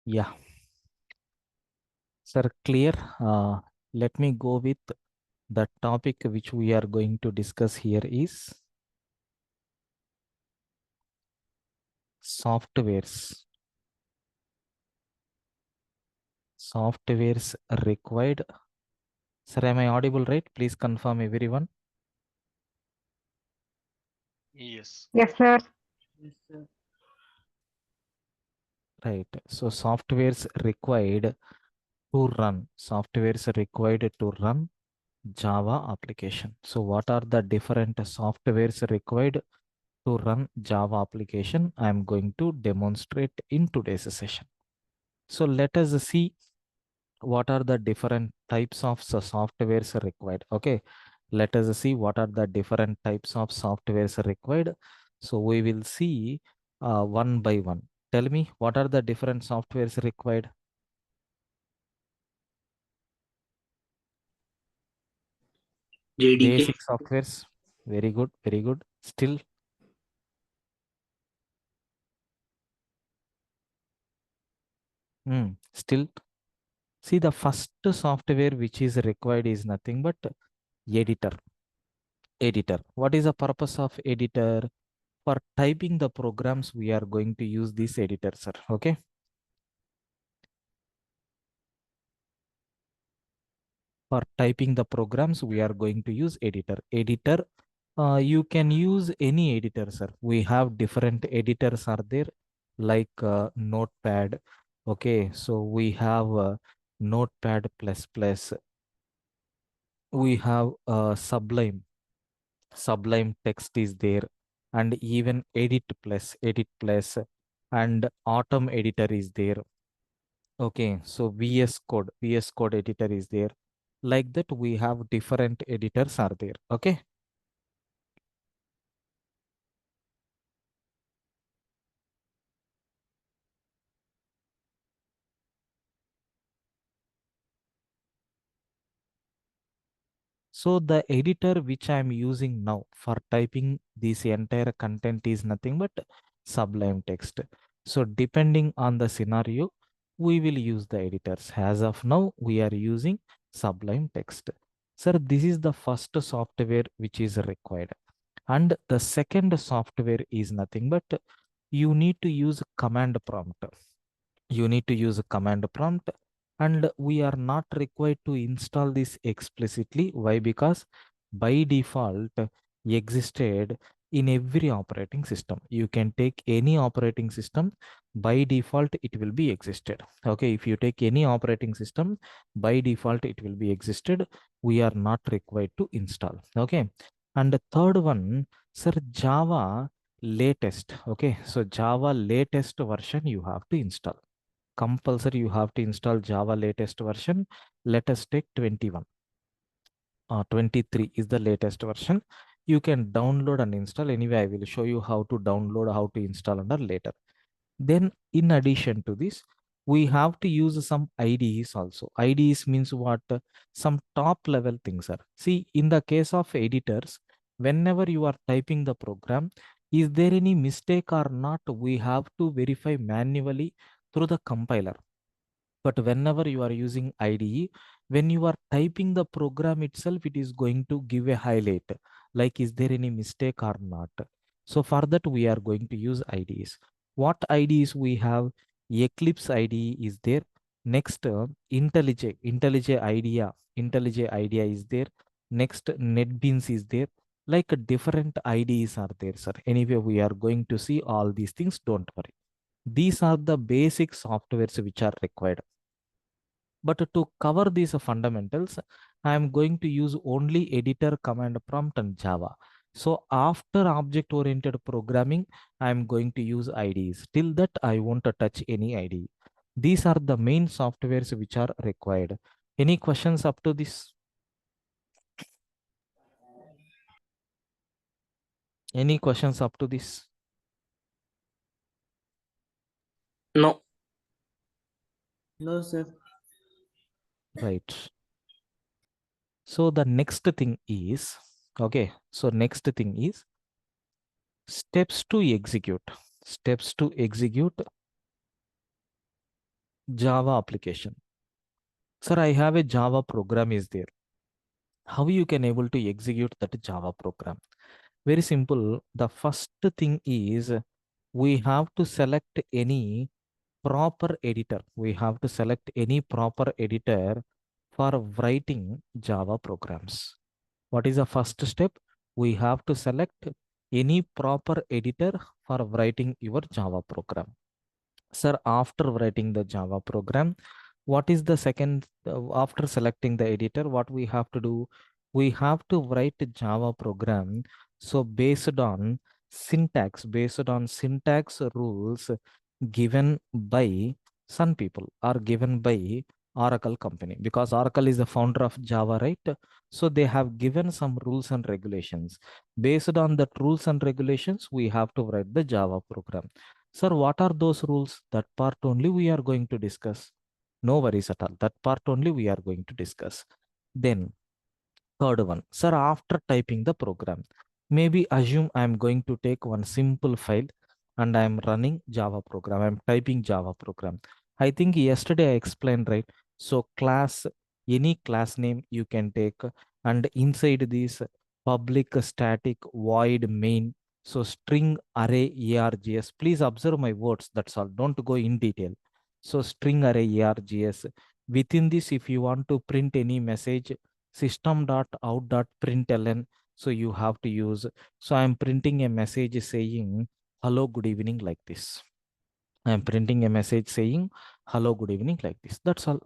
Yeah, sir, clear. Let me go with the topic which we are going to discuss here is softwares. Softwares required. Sir, am I audible right? Please confirm everyone. Yes. Yes, sir. Yes, sir. Right. So softwares required to run. Softwares required to run Java application. So what are the different softwares required to run Java application? I am going to demonstrate in today's session. So let us see what are the different types of softwares required. Okay, let us see what are the different types of softwares required. So we will see one by one. Tell me what are the different softwares required. JDK. Basic softwares. Very good, very good. Still, still. See, the first software which is required is nothing but editor. Editor. What is the purpose of editor? For typing the programs, we are going to use this editor, sir. Okay. For typing the programs, we are going to use editor. Editor, you can use any editor, sir. We have different editors are there, like Notepad. Okay, so we have Notepad plus plus. We have Sublime. Sublime text is there, and even Edit plus, and Autumn editor is there. Okay, so VS Code editor is there. Like that, we have different editors are there. Okay. So the editor which I am using now for typing this entire content is nothing but Sublime text. So depending on the scenario, we will use the editors. As of now, we are using Sublime text. Sir, this is the first software which is required. And the second software is nothing but you need to use command prompt. You need to use a command prompt, and we are not required to install this explicitly. Why? Because by default existed in every operating system. You can take any operating system, by default it will be existed. Okay, if you take any operating system, by default it will be existed. We are not required to install. Okay, and the third one, sir, Java latest. Okay, so Java latest version you have to install. Compulsory you have to install Java latest version. Let us take 21. 23 is the latest version. You can download and install. Anyway, I will show you how to download, how to install under later. Then in addition to this, we have to use some IDEs also. IDEs means what? Some top level things are. See, in the case of editors, whenever you are typing the program, is there any mistake or not? We have to verify manually through the compiler. But whenever you are using IDE, when you are typing the program itself, it is going to give a highlight, like is there any mistake or not. So for that, we are going to use IDEs. What IDEs we have? Eclipse IDE is there. Next, INTELLIJ IDEA is there. Next, NetBeans is there. Like different IDEs are there, sir. Anyway, we are going to see all these things. Don't worry. These are the basic softwares which are required. But to cover these fundamentals, I am going to use only editor, command prompt, and Java. So after object-oriented programming, I am going to use IDEs. Till that, I won't touch any IDE. These are the main softwares which are required. Any questions up to this? Any questions up to this? No. No, sir. Right. So the next thing is, okay, so next thing is steps to execute. Steps to execute. Java application. Sir, I have a Java program is there. How you can able to execute that Java program? Very simple. The first thing is we have to select any proper editor. We have to select any proper editor for writing Java programs. What is the first step? We have to select any proper editor for writing your Java program. Sir, after writing the Java program, what is the second, after selecting the editor, what we have to do? We have to write a Java program. So based on syntax rules given by some people or given by Oracle company, because Oracle is the founder of Java, right? So they have given some rules and regulations. Based on that rules and regulations, we have to write the Java program. Sir, what are those rules? That part only we are going to discuss. No worries at all. That part only we are going to discuss. Then, third one. Sir, after typing the program, maybe assume I am going to take one simple file and I am running Java program. I am typing Java program. I think yesterday I explained, right? So, any class name you can take, and inside this public static void main. So, string array args. Please observe my words. That's all. Don't go in detail. So, string array args. Within this, if you want to print any message, system.out.println, so you have to use. So I'm printing a message saying hello good evening like this. I'm printing a message saying hello good evening like this. That's all.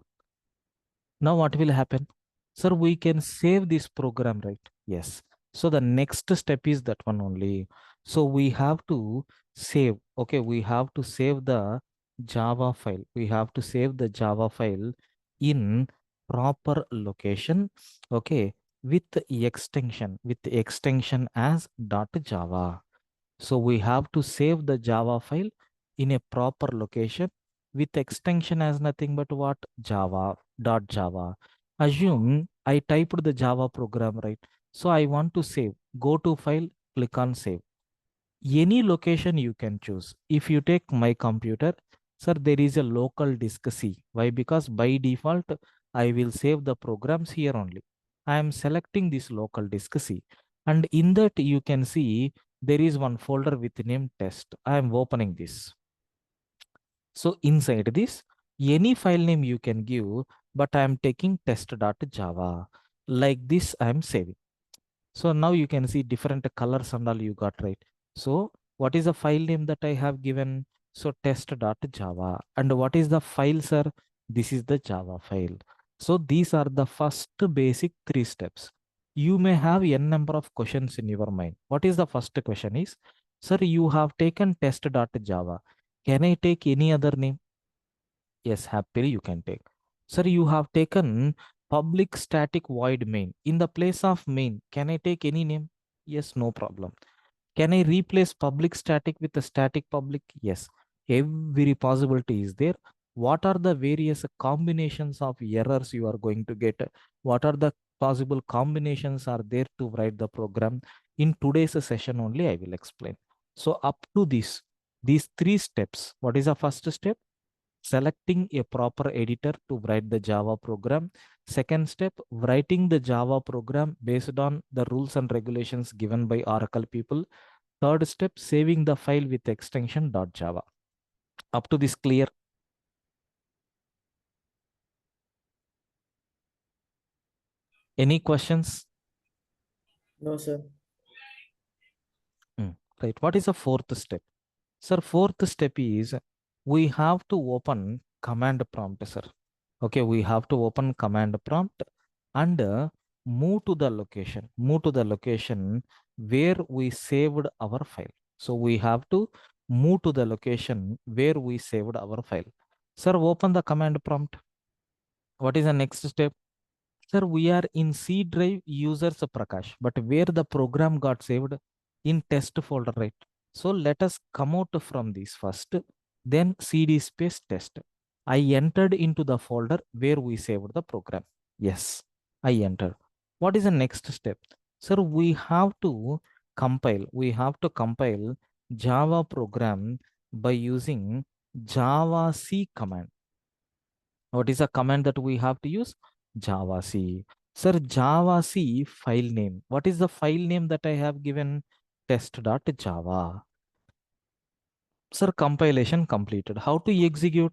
Now what will happen? Sir, we can save this program, right? Yes. So the next step is that one only. So we have to save. Okay, we have to save the Java file. We have to save the Java file in proper location. Okay, with the extension as .java. So we have to save the Java file in a proper location with extension as nothing but what? Java. Assume I typed the Java program, right? So I want to save. Go to file, click on save. Any location you can choose. If you take my computer, sir, there is a local disk C. Why? Because by default, I will save the programs here only. I am selecting this local disk C. And in that you can see there is one folder with name test. I am opening this. So inside this, any file name you can give, but I am taking test.java. Like this, I am saving. So now you can see different colors and all you got, right? So what is the file name that I have given? So test.java. And what is the file, sir? This is the Java file. So these are the first basic three steps. You may have n number of questions in your mind. What is the first question is, sir, you have taken test.java. Can I take any other name? Yes, happily you can take. Sir, you have taken public static void main. In the place of main, can I take any name? Yes, no problem. Can I replace public static with a static public? Yes. Every possibility is there. What are the various combinations of errors you are going to get? What are the possible combinations are there to write the program? In today's session only, I will explain. So up to this, these three steps. What is the first step? Selecting a proper editor to write the Java program. Second step, writing the Java program based on the rules and regulations given by Oracle people. Third step, saving the file with extension .java. Up to this clear? Any questions? No, sir. Right. What is the fourth step? Sir, fourth step is we have to open command prompt, sir. Okay, we have to open command prompt and move to the location. Move to the location where we saved our file. So we have to move to the location where we saved our file. Sir, open the command prompt. What is the next step? Sir, we are in C drive users Prakash, but where the program got saved in test folder, right? So let us come out from this first, then cd space test. I entered into the folder where we saved the program. Yes, I entered. What is the next step? Sir, we have to compile Java program by using Java C command. What is the command that we have to use? Javac. Sir, Javac file name. What is the file name that I have given? Test.java. Sir, compilation completed. How to execute?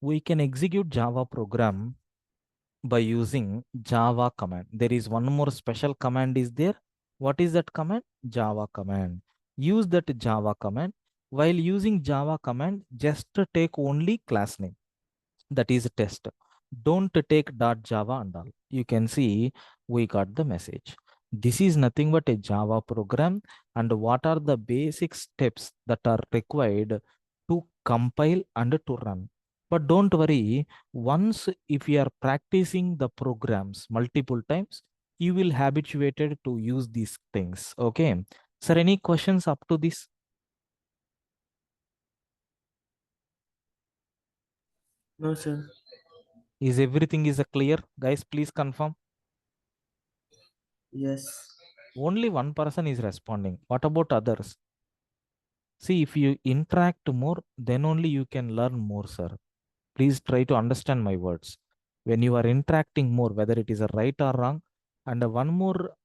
We can execute Java program by using Java command. There is one more special command is there. What is that command? Java command. Use that Java command. While using Java command, just take only class name. That is test. Don't take .java and all. You can see we got the message. This is nothing but a Java program. And what are the basic steps that are required to compile and to run? But don't worry, once if you are practicing the programs multiple times, you will habituated to use these things. Okay. Sir, any questions up to this? No, sir. Is everything is clear? Guys, please confirm. Yes. Only one person is responding. What about others? See, if you interact more, then only you can learn more, sir. Please try to understand my words. When you are interacting more, whether it is a right or wrong, and one more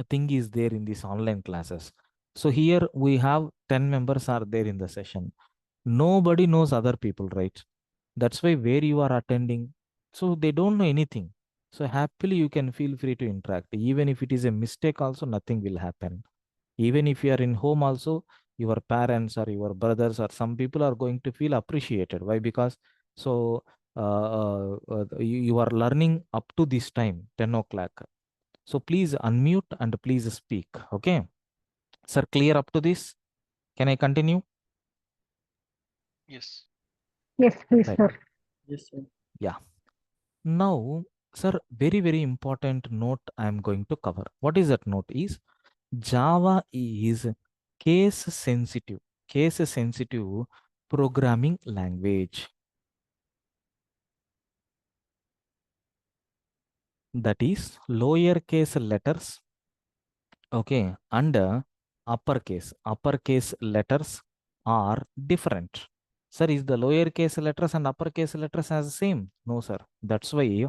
thing is there in these online classes. So here we have 10 members are there in the session. Nobody knows other people, right? That's why where you are attending, so they don't know anything. So happily you can feel free to interact. Even if it is a mistake, also nothing will happen. Even if you are in home also, your parents or your brothers or some people are going to feel appreciated. Why? Because so you are learning up to this time, 10 o'clock. So please unmute and please speak. Okay. Sir, clear up to this? Can I continue? Yes. Yes, please, Right. sir. Yes, sir. Yeah. Now, sir, very, very important note I am going to cover. What is that note? Is Java is case sensitive programming language. That is lowercase letters, okay, and uppercase letters are different. Sir, is the lowercase letters and uppercase letters as the same? No, sir. That's why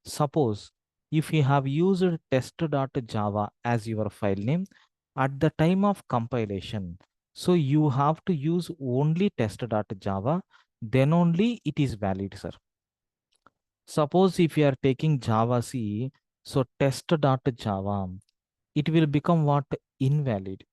suppose if you have used test.java as your file name at the time of compilation, so you have to use only test.java, then only it is valid, sir. Suppose if you are taking Java C, so test.java, it will become what? Invalid.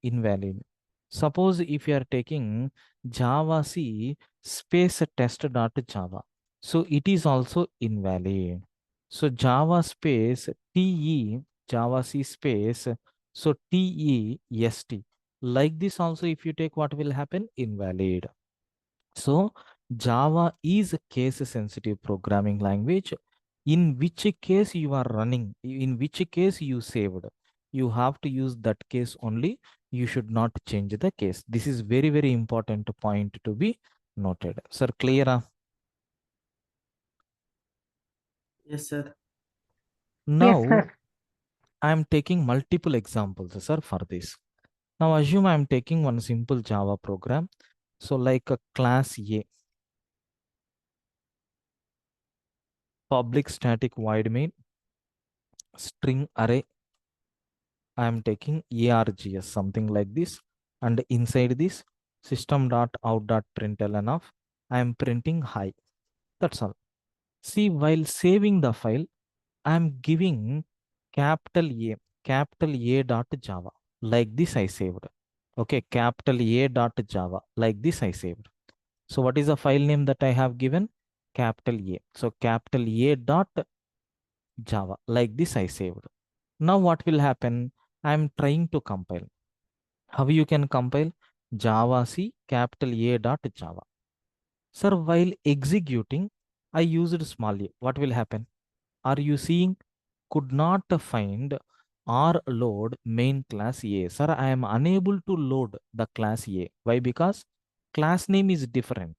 Suppose if you are taking Java C space test.java, so it is also invalid. So Java space TE, Java C space, so TEST. Like this also, if you take, what will happen? Invalid. So Java is a case sensitive programming language. In which case you are running, in which case you saved, you have to use that case only. You should not change the case. This is very, very important point to be noted. Sir, clear? Yes, sir. Yes, Now sir. I am taking multiple examples, sir, for this. Now assume I am taking one simple Java program. So like a class A, public static void main, string array. I am taking args, something like this. And inside this system.out.println of, I am printing hi. That's all. See, while saving the file, I am giving capital A dot Java. Like this I saved. Okay, capital A dot Java. Like this I saved. So what is the file name that I have given? Capital A. So capital A dot Java. Like this I saved. Now what will happen? I am trying to compile. How you can compile? Java C capital A dot Java. Sir, while executing, I used small a. What will happen? Are you seeing? Could not find or load main class A. Sir, I am unable to load the class A. Why? Because class name is different.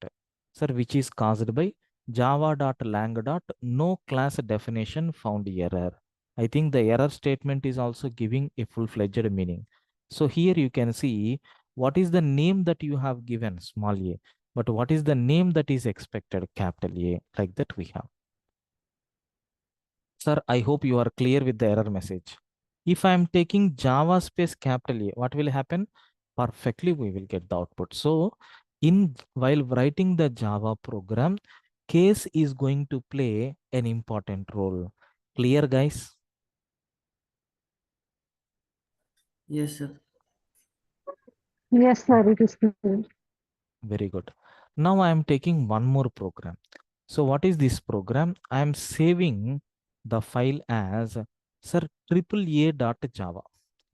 Sir, which is caused by java.lang. No class definition found error. I think the error statement is also giving a full-fledged meaning. So here you can see what is the name that you have given, small a, but what is the name that is expected, capital A, like that we have. Sir, I hope you are clear with the error message. If I am taking Java space capital A, what will happen? Perfectly, we will get the output. So, while writing the Java program, case is going to play an important role. Clear, guys? Yes, sir. Yes, sir, it is clear. Very good. Now I am taking one more program. So what is this program? I am saving the file as sir AAA.java.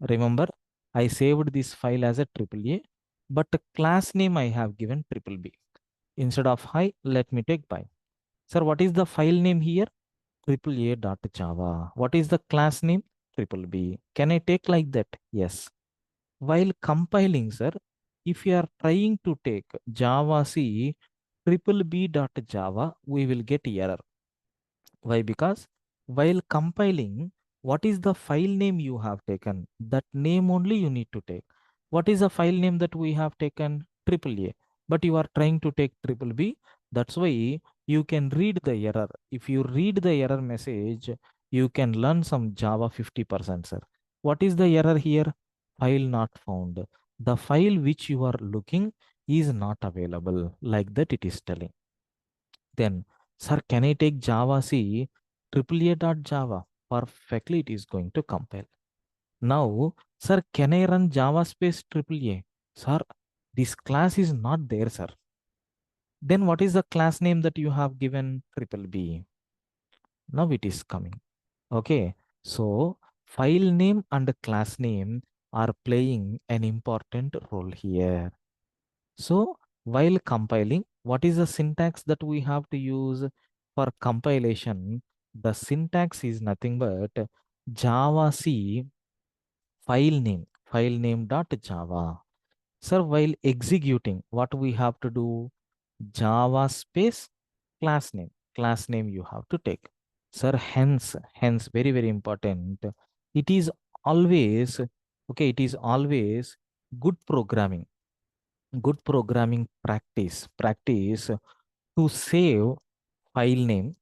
Remember, I saved this file as a AAA, but the class name I have given triple B. Instead of hi, let me take by. Sir, what is the file name here? AAA.java. What is the class name? Triple B. Can I take like that? Yes. While compiling, sir, if you are trying to take Java C triple B dot Java, we will get error. Why? Because while compiling, what is the file name you have taken? That name only you need to take. What is the file name that we have taken? Triple A. But you are trying to take triple B. That's why you can read the error. If you read the error message, you can learn some Java 50%, sir. What is the error here? File not found. The file which you are looking is not available. Like that it is telling. Then, sir, can I take Java C AAA.java? Perfectly, it is going to compile. Now, sir, can I run Java space AAA? Sir, this class is not there, sir. Then what is the class name that you have given? Triple B. Now it is coming. Okay. So, file name and class name are playing an important role here. So while compiling, what is the syntax that we have to use for compilation? The syntax is nothing but Java C file name dot Java. Sir, while executing, what we have to do? Java space class name you have to take. Sir, hence, very, very important. It is always, okay, it is always good programming practice to save file name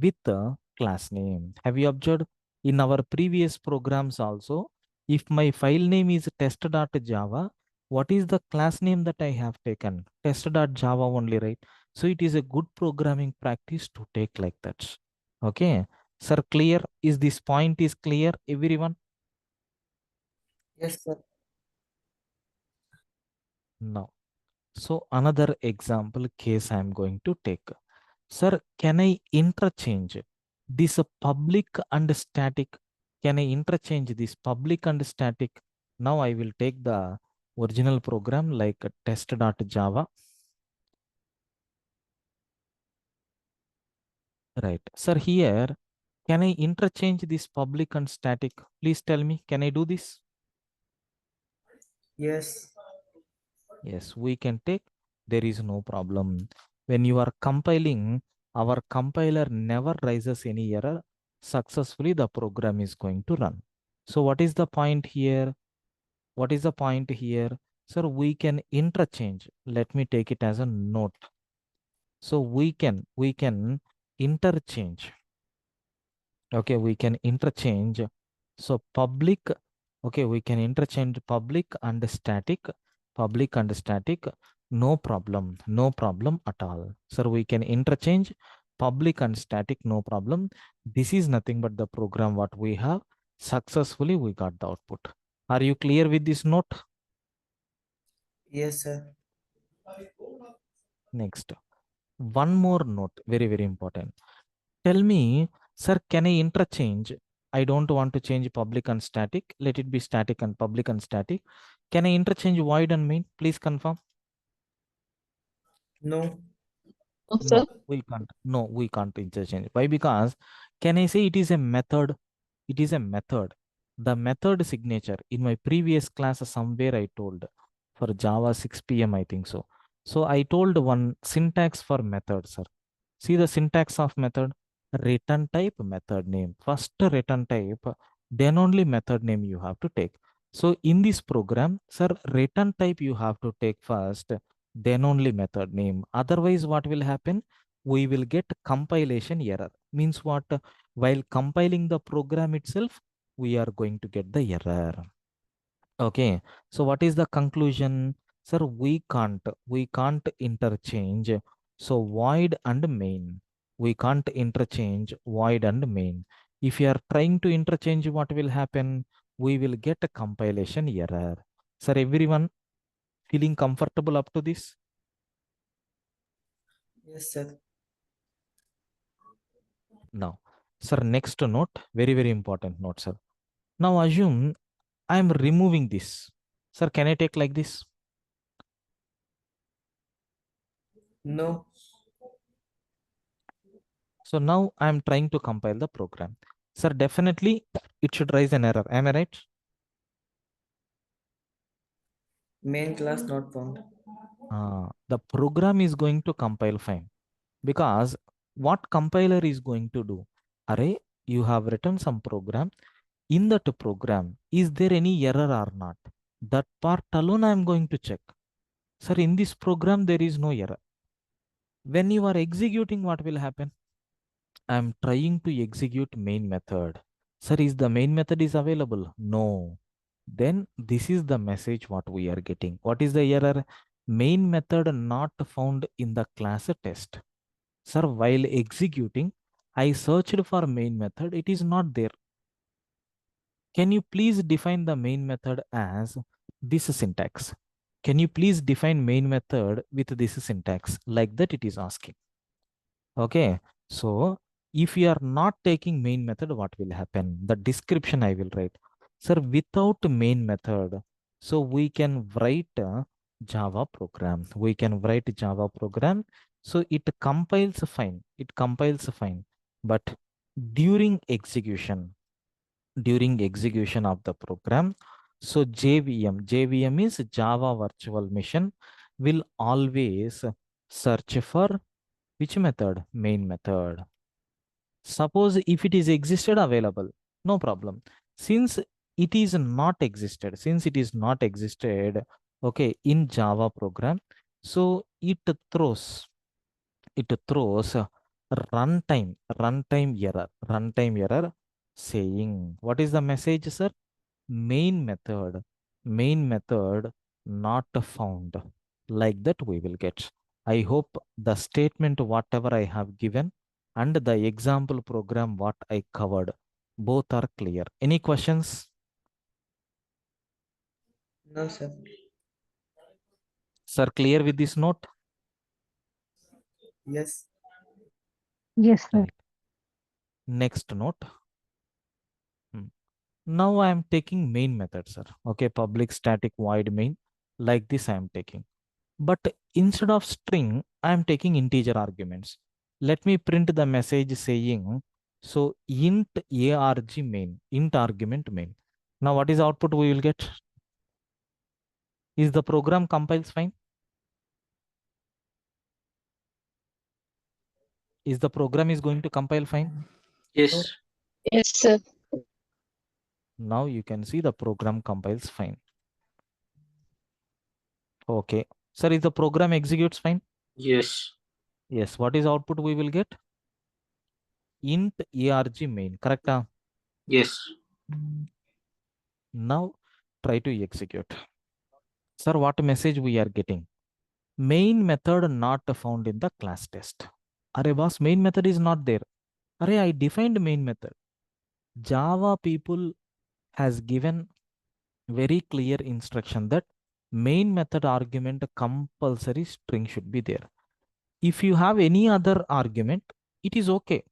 with the class name. Have you observed in our previous programs also, if my file name is test.java, what is the class name that I have taken? Test.java only, right? So it is a good programming practice to take like that. Okay, sir, clear? Is this point is clear, everyone? Yes, sir. No. So another example case I am going to take. Sir, can I interchange this public and static? Can I interchange this public and static? Now I will take the original program like test.java. Right. Sir, here, can I interchange this public and static? Please tell me, can I do this? Yes. Yes, we can take. There is no problem. When you are compiling, our compiler never raises any error. Successfully, the program is going to run. So what is the point here? What is the point here? Sir, we can interchange. Let me take it as a note. So we can interchange. Okay, we can interchange. So public, okay, we can interchange public and static, no problem at all. So we can interchange public and static, no problem. This is nothing but the program what we have. Successfully, we got the output. Are you clear with this note? Yes, sir. Next, one more note, very, very important. Tell me, sir, can I interchange? I don't want to change public and static. Let it be static and public and static. Can I interchange void and main? Please confirm. No. No, No, sir. we can't. No, we can't interchange. Why? Because can I say it is a method? It is a method. The method signature in my previous class somewhere I told for Java 6 p.m. I think so. So I told one syntax for method, sir. See the syntax of method, return type, method name. First return type, then only method name you have to take. So in this program, sir, return type you have to take first, then only method name. Otherwise, what will happen? We will get compilation error. Means what? While compiling the program itself, we are going to get the error. Okay. So what is the conclusion? Sir, we can't interchange. So void and main. We can't interchange void and main. If you are trying to interchange, what will happen? We will get a compilation error. Sir, everyone feeling comfortable up to this? Yes, sir. Now, sir, next note, very, very important note, sir. Now assume I am removing this. Sir, can I take like this? No. So now I am trying to compile the program. Sir, definitely it should raise an error. Am I right? Main class not found. The program is going to compile fine because what compiler is going to do? Array, you have written some program. In that program, is there any error or not? That part alone I am going to check. Sir, in this program, there is no error. When you are executing, what will happen? I am trying to execute main method. Sir, is the main method is available? No. Then this is the message what we are getting. What is the error? Main method not found in the class test. Sir, while executing, I searched for main method. It is not there. Can you please define the main method as this syntax? Can you please define main method with this syntax? Like that it is asking. Okay. So if you are not taking main method, what will happen? The description I will write. Sir, without main method, so we can write a Java program. We can write Java program. So it compiles fine. It compiles fine. But during execution of the program, so JVM is Java Virtual Machine, will always search for which method? Main method. Suppose if it is existed available, no problem. Since since it is not existed, okay, in Java program, so it throws runtime error saying, what is the message, sir? Main method not found. Like that we will get. I hope the statement whatever I have given and the example program what I covered, both are clear. Any questions? No, sir. Sir, clear with this note? Yes. Yes, sir. Right. Next note. Now I am taking main method, sir. Okay, public static void main. Like this I am taking. But instead of string, I am taking integer arguments. Let me print the message saying, so int arg main, int argument main. Now what is the output we will get? Is the program compiles fine? Is the program is going to compile fine? Yes. Yes, sir. Now you can see the program compiles fine. Okay. Sir, is the program executes fine? Yes. Yes. What is output we will get? Int arg main, correct? Yes. Now try to execute. Sir, what message we are getting? Main method not found in the class test. Array boss, main method is not there. Array, I defined main method. Java people has given very clear instruction that main method argument compulsory string should be there. If you have any other argument, it is okay.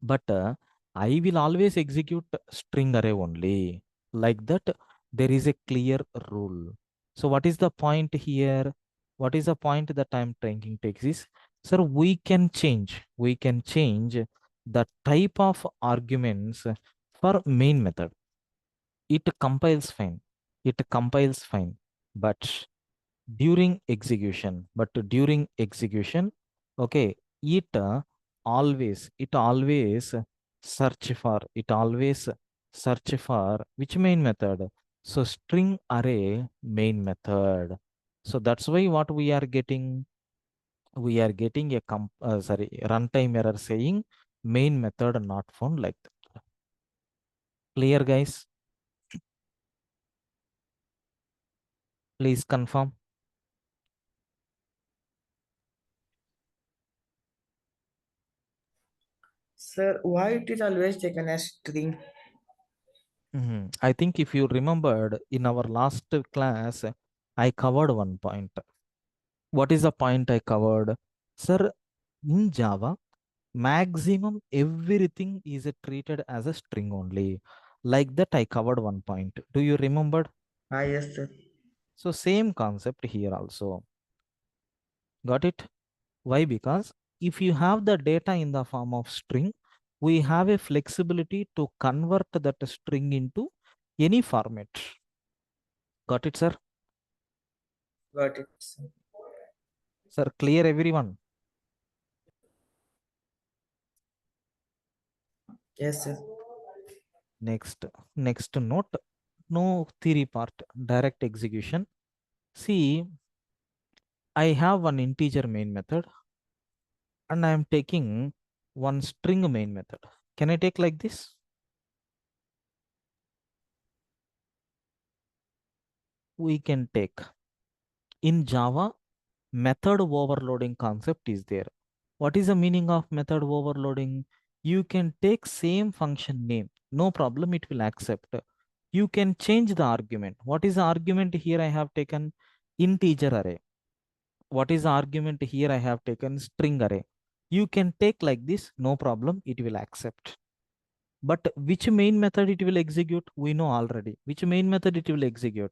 But I will always execute string array only. Like that, there is a clear rule. So what is the point here? What is the point that I'm trying to exist? Sir, we can change the type of arguments for main method. It compiles fine. It compiles fine. But during execution, okay, it always search for which main method? So string array main method. So that's why what we are getting a runtime error saying main method not found like that. Clear, guys? Please confirm. Sir, why it is always taken as string? I think if you remembered in our last class, I covered one point. What is the point I covered? Sir, in Java, maximum everything is treated as a string only. Like that, I covered one point. Do you remember? Ah, yes, sir. So same concept here also. Got it? Why? Because if you have the data in the form of string, we have a flexibility to convert that string into any format. Got it, sir? Got it, sir. Sir, clear everyone? Yes, sir. Next note, no theory part, direct execution. See, I have one integer main method and I am taking one string main method. Can I take like this? We can take. In Java, method overloading concept is there. What is the meaning of method overloading? You can take same function name. No problem, it will accept. You can change the argument. What is the argument here I have taken? Integer array. What is the argument here I have taken? String array. You can take like this, no problem, it will accept. But which main method it will execute? We know already. Which main method it will execute?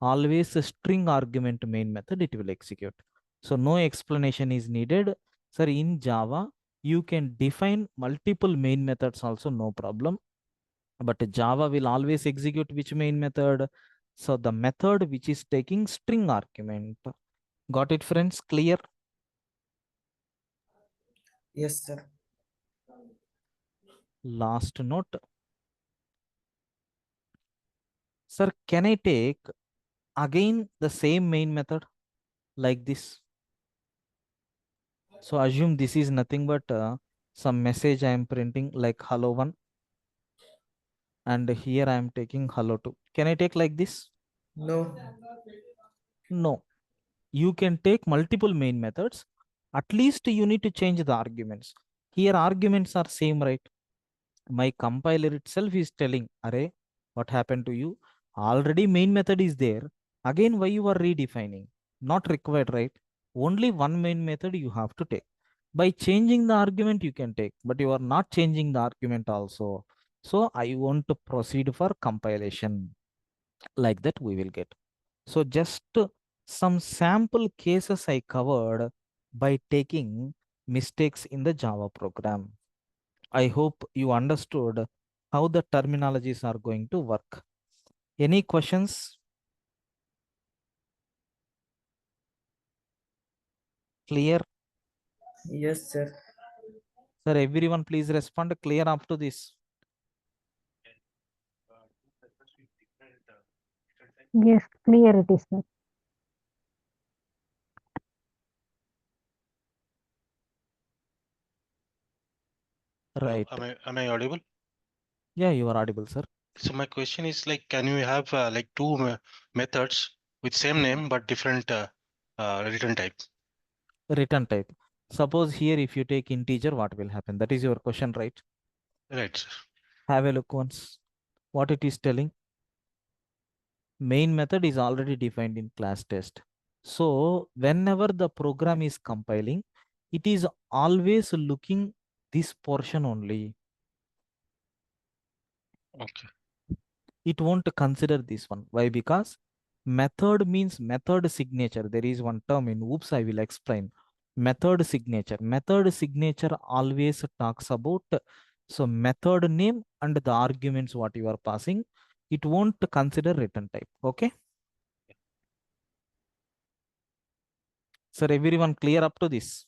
Always a string argument main method it will execute. So no explanation is needed. Sir, in Java, you can define multiple main methods also, no problem. But Java will always execute which main method? So the method which is taking string argument. Got it, friends? Clear? Yes, sir. Last note. Sir, can I take again the same main method like this? So assume this is nothing but some message I am printing like hello one, and here I am taking hello two. Can I take like this? No. No. You can take multiple main methods. At least you need to change the arguments. Here arguments are same, right? My compiler itself is telling, array, what happened to you? Already main method is there. Again, why you are redefining? Not required, right? Only one main method you have to take. By changing the argument, you can take, but you are not changing the argument also. So I want to proceed for compilation. Like that, we will get. So just some sample cases I covered by taking mistakes in the Java program. I hope you understood how the terminologies are going to work. Any questions? Clear? Yes, sir. Sir, everyone please respond clear up to this. Yes, clear it is, sir. Right. Am I audible? Yeah, you are audible, sir. So my question is like, can you have like two methods with same name but different return type? Return type. Suppose here if you take integer, what will happen? That is your question, right? Right, sir. Have a look once. What it is telling? Main method is already defined in class test. So whenever the program is compiling, it is always looking this portion only. Okay. It won't consider this one. Why? Because method means method signature. There is one term in oops, I will explain. Method signature. Method signature always talks about so method name and the arguments what you are passing. It won't consider return type. Okay. Sir, everyone clear up to this?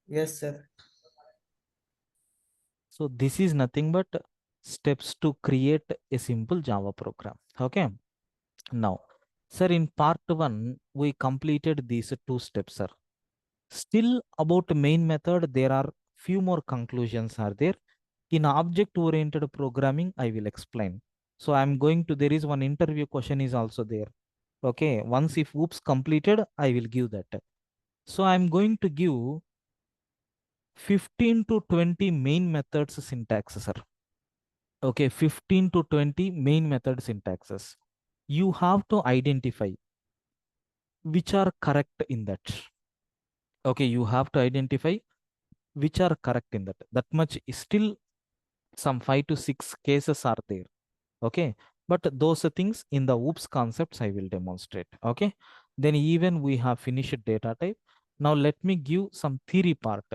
Yes, sir. So this is nothing but steps to create a simple Java program. Okay. Now, sir, in part one, we completed these two steps, sir. Still about main method, there are few more conclusions are there. In object-oriented programming, I will explain. So I'm going to, there is one interview question is also there. Okay, once if oops completed, I will give that. So I'm going to give 15 to 20 main methods syntax, sir. Okay, 15 to 20 main method syntaxes. You have to identify which are correct in that. Okay, you have to identify which are correct in that. That much is still some 5 to 6 cases are there. Okay, but those things in the oops concepts I will demonstrate. Okay, then even we have finished data type. Now let me give some theory part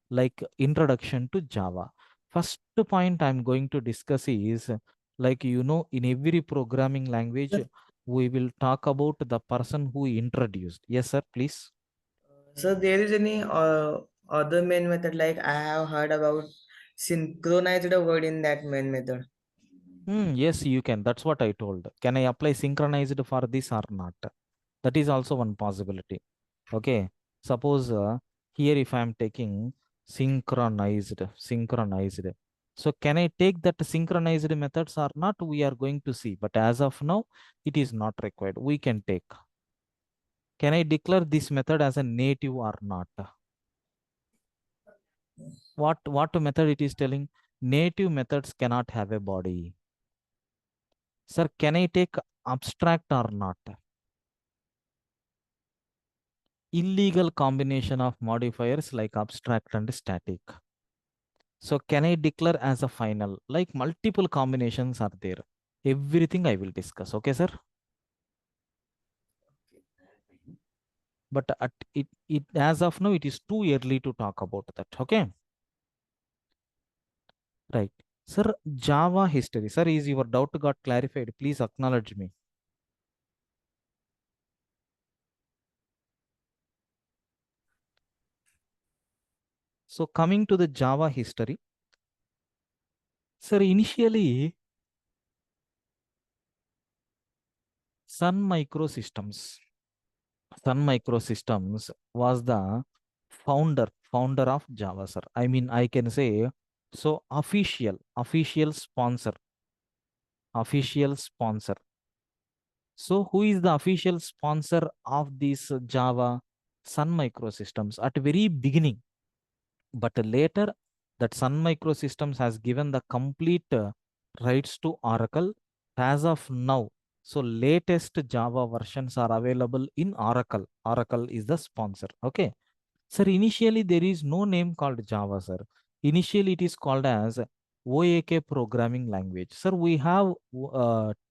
like introduction to Java. First point I'm going to discuss is like in every programming language we will talk about the person who introduced. Yes sir, please. So there is any other main method, like I have heard about synchronized word in that main method. Yes, you can. That's what I told. Can I apply synchronized for this or not? That is also one possibility. Okay. Suppose here if I am taking synchronized. So can I take that synchronized methods or not? We are going to see. But as of now, it is not required. We can take. Can I declare this method as a native or not? What method it is telling? Native methods cannot have a body. Sir, can I take abstract or not? Illegal combination of modifiers like abstract and static. So can I declare as a final? Like multiple combinations are there. Everything I will discuss. Okay, sir? But it as of now, it is too early to talk about that. Okay. Right. Sir, Java history. Sir, is your doubt got clarified? Please acknowledge me. So coming to the Java history. Sir, initially Sun Microsystems was the founder of Java, sir. I mean, I can say so official sponsor. So who is the official sponsor of this Java? Sun Microsystems at very beginning, but later that Sun Microsystems has given the complete rights to Oracle as of now. So latest Java versions are available in Oracle. Oracle is the sponsor. Okay. Sir, initially there is no name called Java, sir. Initially it is called as OAK programming language. Sir, we have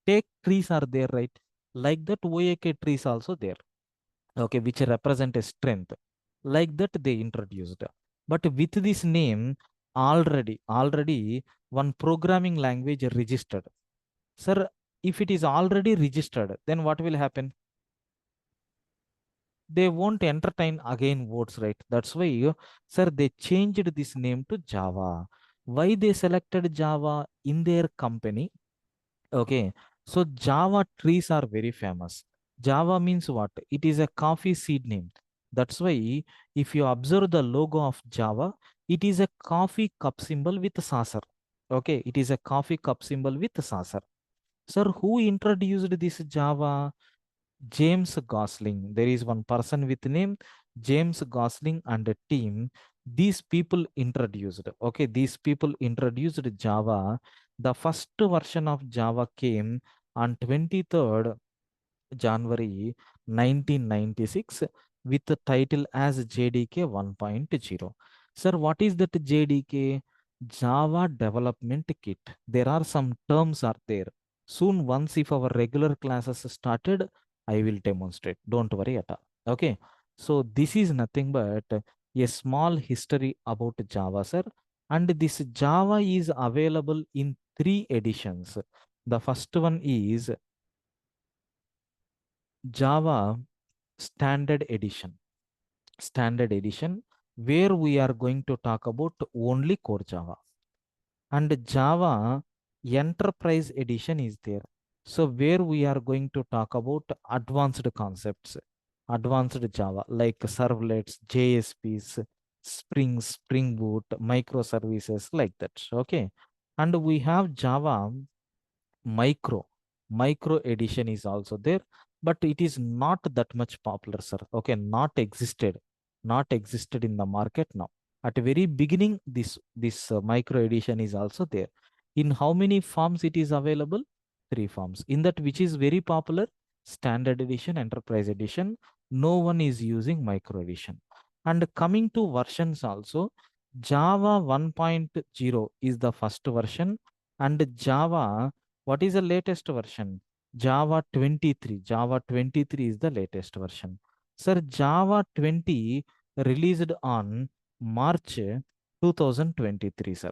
take trees are there, right? Like that OAK trees also there. Okay, which represent a strength. Like that they introduced. But with this name, already one programming language registered. Sir, if it is already registered, then what will happen? They won't entertain again votes, right? That's why, sir, they changed this name to Java. Why they selected Java in their company? Okay, so Java trees are very famous. Java means what? It is a coffee seed name. That's why, if you observe the logo of Java, it is a coffee cup symbol with saucer. Okay, it is a coffee cup symbol with saucer. Sir, who introduced this Java? James Gosling. There is one person with name James Gosling and a team. These people introduced. Okay, these people introduced Java. The first version of Java came on 23rd January 1996 with the title as JDK 1.0. Sir, what is that JDK? Java Development Kit. There are some terms are there. Soon, once if our regular classes started, I will demonstrate. Don't worry at all. Okay. So this is nothing but a small history about Java, sir. And this Java is available in 3 editions. The first one is Java standard edition, where we are going to talk about only core Java. And Java Enterprise edition is there. So where we are going to talk about advanced concepts, advanced Java like servlets, JSPs, Spring Boot, microservices like that. Okay. And we have Java micro. Micro edition is also there, but it is not that much popular, sir. Okay, not existed in the market now. At the very beginning, this micro edition is also there. In how many forms it is available? 3 forms. In that, which is very popular, standard edition, enterprise edition. No one is using micro edition. And coming to versions also, Java 1.0 is the first version, and Java, what is the latest version? Java 23. Java 23 is the latest version. Sir, Java 20 released on March 2023, sir.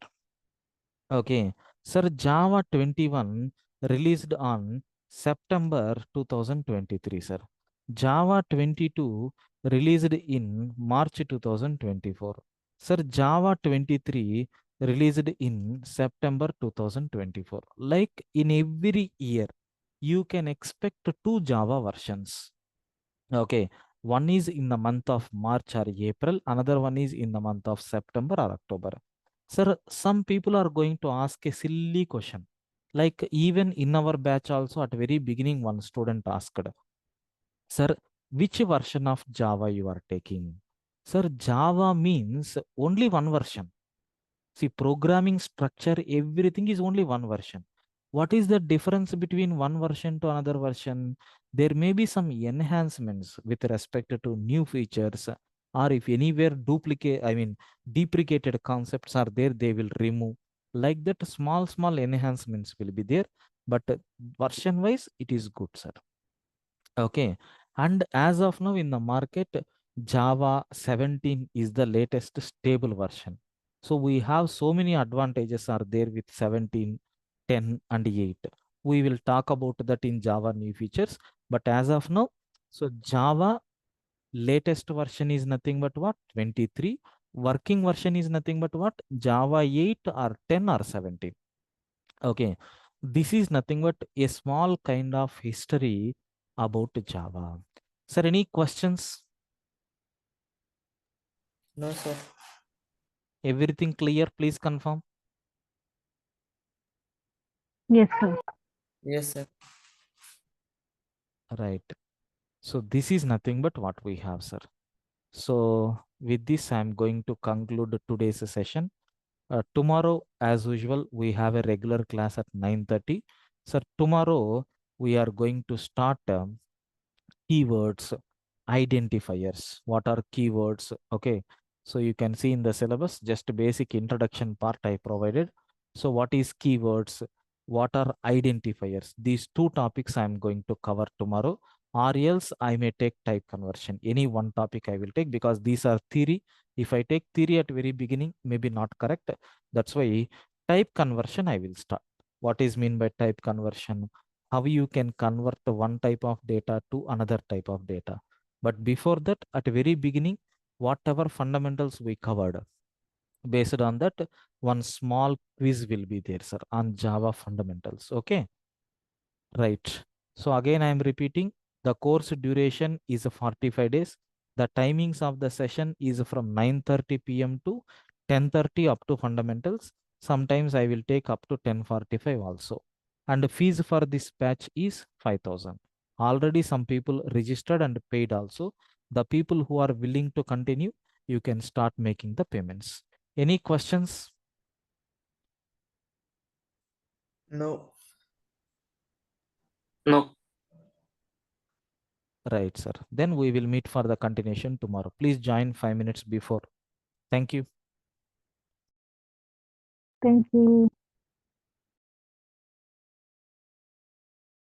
Okay. Sir, Java 21 released on September 2023, sir. Java 22 released in March 2024. Sir, Java 23 released in September 2024. Like in every year, you can expect 2 Java versions. Okay. One is in the month of March or April, another one is in the month of September or October. Sir, some people are going to ask a silly question. Like even in our batch also at very beginning, one student asked, sir, which version of Java you are taking? Sir, Java means only one version. See, programming structure, everything is only one version. What is the difference between one version to another version? There may be some enhancements with respect to new features, or if anywhere deprecated concepts are there, they will remove. Like that, small enhancements will be there, but version wise, it is good, sir. Okay. And as of now in the market, Java 17 is the latest stable version. So we have so many advantages are there with 17, 10 and 8. We will talk about that in Java new features. But as of now, so Java latest version is nothing but what? 23. Working version is nothing but what? Java 8 or 10 or 17. Okay, this is nothing but a small kind of history about Java. Sir, any questions? No, sir. Everything clear? Please confirm. Yes, sir. Yes, sir. Right. So this is nothing but what we have, sir. So with this, I'm going to conclude today's session. Tomorrow, as usual, we have a regular class at 9:30. Sir, tomorrow we are going to start keywords, identifiers. What are keywords? Okay. So you can see in the syllabus, just basic introduction part I provided. So what is keywords? What are identifiers? These 2 topics I'm going to cover tomorrow, or else I may take type conversion. Any one topic I will take because these are theory. If I take theory at very beginning, maybe not correct. That's why type conversion I will start. What is mean by type conversion? How you can convert one type of data to another type of data. But before that, at the very beginning, whatever fundamentals we covered, based on that, one small quiz will be there, sir, on Java fundamentals. Okay. Right. So again, I am repeating, the course duration is 45 days. The timings of the session is from 9:30 p.m. to 10:30 up to fundamentals. Sometimes I will take up to 10:45 also. And the fees for this batch is 5,000. Already some people registered and paid also. The people who are willing to continue, you can start making the payments. Any questions? No. No. Right, sir. Then we will meet for the continuation tomorrow. Please join 5 minutes before. Thank you. Thank you.